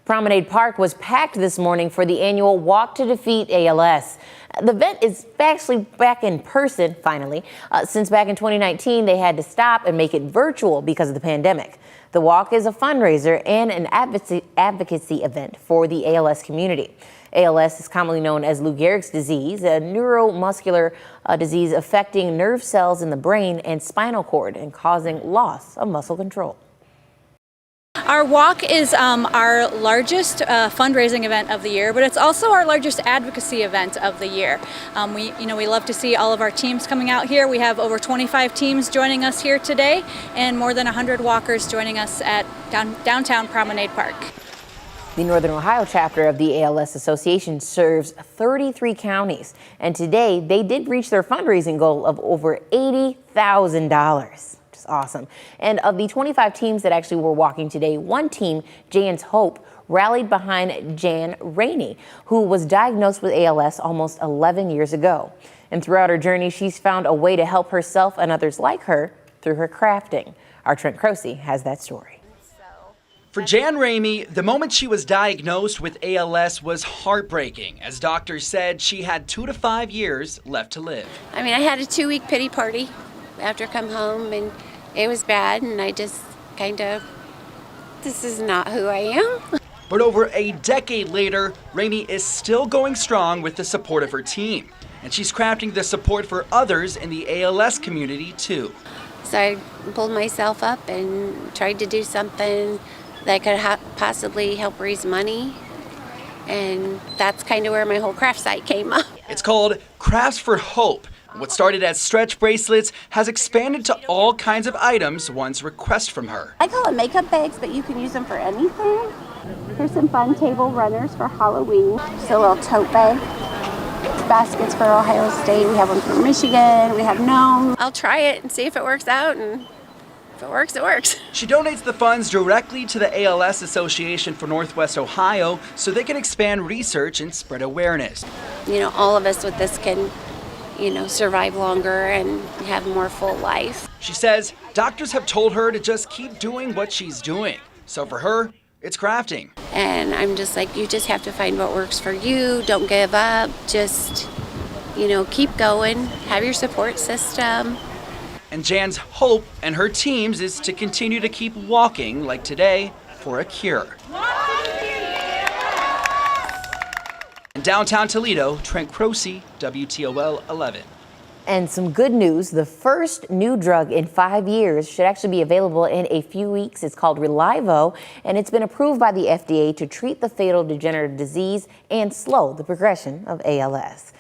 Promenade Park was packed this morning for the annual Walk to Defeat ALS. The event is actually back in person, finally. Since back in 2019, they had to stop and make it virtual because of the pandemic. The walk is a fundraiser and an advocacy event for the ALS community. ALS is commonly known as Lou Gehrig's disease, a neuromuscular disease affecting nerve cells in the brain and spinal cord and causing loss of muscle control. Our walk is our largest fundraising event of the year, but it's also our largest advocacy event of the year. We love to see all of our teams coming out here. We have over 25 teams joining us here today and more than 100 walkers joining us at downtown Promenade Park. The Northern Ohio chapter of the ALS Association serves 33 counties, and today they did reach their fundraising goal of over $80,000. Awesome. And of the 25 teams that actually were walking today, one team, Jan's Hope, rallied behind Jan Ramey, who was diagnosed with ALS almost 11 years ago. And throughout her journey, she's found a way to help herself and others like her through her crafting. Our Trent Croci has that story. For Jan Ramey, the moment she was diagnosed with ALS was heartbreaking, as doctors said she had 2 to 5 years left to live. I had a 2-week pity party after I come home, and it was bad, and I just this is not who I am. But over a decade later, Ramey is still going strong with the support of her team. And she's crafting the support for others in the ALS community too. So I pulled myself up and tried to do something that could possibly help raise money. And that's kind of where my whole craft site came up. It's called Crafts for Hope. What started as stretch bracelets has expanded to all kinds of items ones request from her. I call it makeup bags, but you can use them for anything. Here's some fun table runners for Halloween. Just a little tote bag. Baskets for Ohio State. We have one for Michigan. We have Nome. I'll try it and see if it works out, and if it works, it works. She donates the funds directly to the ALS Association for Northwest Ohio so they can expand research and spread awareness. All of us with this can survive longer and have a more full life. She says doctors have told her to just keep doing what she's doing. So for her, it's crafting. And I'm just like, you just have to find what works for you. Don't give up. Just, keep going. Have your support system. And Jan's hope and her team's is to continue to keep walking, like today, for a cure. In downtown Toledo, Trent Croci, WTOL 11. And some good news, the first new drug in 5 years should actually be available in a few weeks. It's called Relivo, and it's been approved by the FDA to treat the fatal degenerative disease and slow the progression of ALS.